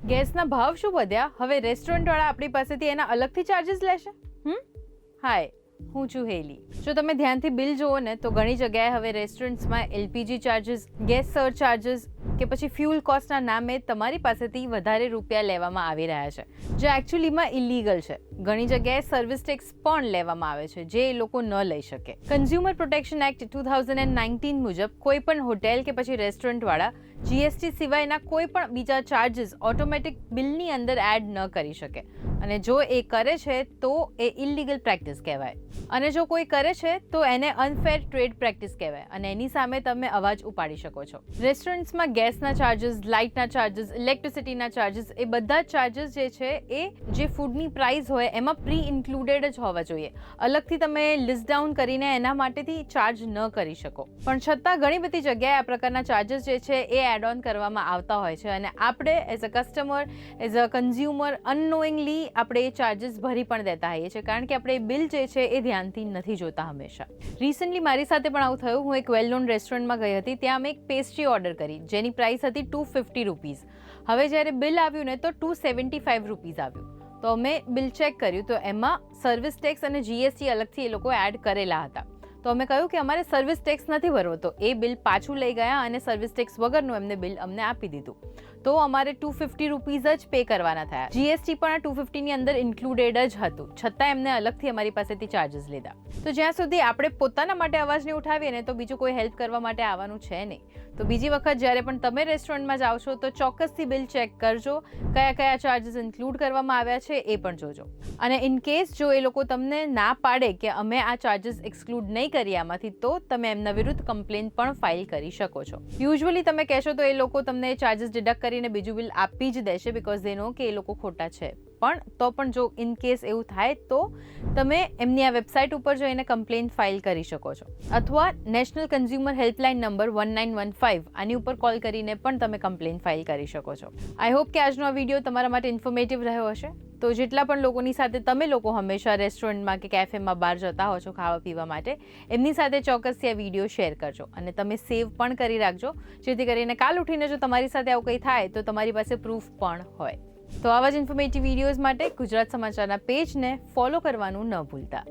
ગેસના ભાવ શું વધ્યા? હવે રેસ્ટોરન્ટવાળા આપણી પાસેથી એના અલગથી ચાર્જીસ લેશે? હાય, હું છું હેલી. જો તમે ધ્યાનથી બિલ જુઓ ને તો ઘણી જગ્યાએ હવે રેસ્ટોરન્ટ્સમાં LPG charges, gas surcharges કે પછી ફ્યુલ કોસ્ટના નામે તમારી પાસેથી વધારે રૂપિયા લેવામાં આવી રહ્યા છે, જે એકચ્યુઅલીમાં ઇલીગલ છે. ઘણી જગ્યાએ સર્વિસ ટેક્સ પણ લેવામાં આવે છે, જે એ લોકો ન લઈ શકે. કન્ઝ્યુમર પ્રોટેક્શન એક્ટ 2019 મુજબ કોઈ પણ હોટેલ કે પછી રેસ્ટોરન્ટવાળા જીએસટી સિવાયના કોઈ પણ બીજા ચાર્જીસ ઓટોમેટિક બિલની અંદર એડ ન કરી શકે, અને જો એ કરે છે તો એ ઇલીગલ પ્રેક્ટિસ કહેવાય. અને જો કોઈ કરે છે તો એને અનફેર ટ્રેડ પ્રેક્ટિસ કહેવાય, અને એની સામે તમે અવાજ ઉપાડી શકો છો. રેસ્ટોરન્ટ્સમાં ગેસના ચાર્જીસ, લાઇટના ચાર્જીસ, ઇલેક્ટ્રિસિટીના ચાર્જીસ, એ બધા ચાર્જીસ જે છે એ જે ફૂડની પ્રાઇસ હોય એમાં પ્રી ઇન્ક્લુડેડ જ હોવા જોઈએ. અલગથી તમે લિસ્ટ ડાઉન કરીને એના માટેથી ચાર્જ ન કરી શકો. પણ છતાં ઘણી બધી જગ્યાએ આ પ્રકારના ચાર્જીસ જે છે એ એડ ઓન કરવામાં આવતા હોય છે, અને આપણે as a customer, as a consumer unknowingly આપણે એ ચાર્જીસ ભરી પણ દેતા હોઈએ છીએ, કારણ કે આપણે એ બિલ જે છે એ ધ્યાનથી નથી જોતા હંમેશા. રિસન્ટલી મારી સાથે પણ આવું થયું. હું એક વેલ નોન રેસ્ટોરન્ટમાં ગઈ હતી. ત્યાં અમે એક પેસ્ટ્રી ઓર્ડર કરી, જેની પ્રાઇસ હતી ₹250. હવે જ્યારે બિલ આવ્યું ને તો ₹275 આવ્યું. તો અમે બિલ ચેક કર્યું તો એમાં સર્વિસ ટેક્સ અને જીએસટી અલગથી એ લોકો એડ કરેલા હતા. તો અમે કહ્યું કે અમારે સર્વિસ ટેક્સ નથી ભરવો, તો એ બિલ પાછું લઈ ગયા અને સર્વિસ ટેક્સ વગરનું એમને બિલ અમને આપી દીધું. તો અમારે ₹250 જ પે કરવાના થયા. જીએસટી પણ આ 250 ની અંદર ઇન્ક્લુડેડ જ હતું, છતાં એમને અલગથી અમારી પાસેથી ચાર્જીસ લીધા. તો જ્યાં સુધી આપણે પોતાના માટે અવાજ નહીં ઉઠાવીએ ને તો બીજું કોઈ હેલ્પ કરવા માટે આવવાનું છે નહીં. તો બીજી વખત જ્યારે પણ તમે રેસ્ટોરન્ટમાં જાઓ છો તો ચોક્કસથી બિલ ચેક કરજો, કયા કયા ચાર્જીસ ઇન્ક્લુડ કરવામાં આવ્યા છે એ પણ જોજો. અને ઇન કેસ જો એ લોકો તમને ના પાડે કે અમે આ ચાર્જીસ એક્સક્લુડ નહીં કરીએ આમાંથી, તો તમે એમના વિરુદ્ધ કમ્પ્લેન પણ ફાઇલ કરી શકો છો. યુઝ્યુઅલી તમે કહેશો તો એ લોકો તમને ચાર્જીસ ડિડક્ટ કરીને બીજું બિલ આપી જ દેશે, બીકોઝ દે નો કે એ લોકો ખોટા છે. પણ જો ઇન કેસ એવું થાય તો તમે એમની આ વેબસાઇટ ઉપર જઈને કમ્પ્લેન ફાઇલ કરી શકો છો, અથવા નેશનલ કન્ઝ્યુમર હેલ્પલાઇન નંબર 1915 આની ઉપર કોલ કરીને પણ તમે કમ્પ્લેન ફાઇલ કરી શકો છો. આઈ હોપ કે આજનો આ વિડીયો તમારા માટે ઇન્ફોર્મેટિવ રહ્યો હશે. તો જેટલા પણ લોકોની સાથે તમે લોકો હંમેશા રેસ્ટોરન્ટમાં કે કેફેમાં બહાર જતા હો છો ખાવા પીવા માટે, એમની સાથે ચોક્કસથી આ વિડીયો શેર કરજો, અને તમે સેવ પણ કરી રાખજો, જેથી કરીને કાલ ઉઠીને જો તમારી સાથે આવું કંઈ થાય તો તમારી પાસે પ્રૂફ પણ હોય. તો આવા જ ઇન્ફોર્મેટિવ વિડીયોઝ માટે ગુજરાત સમાચારના પેજને ફોલો કરવાનું ન ભૂલતા.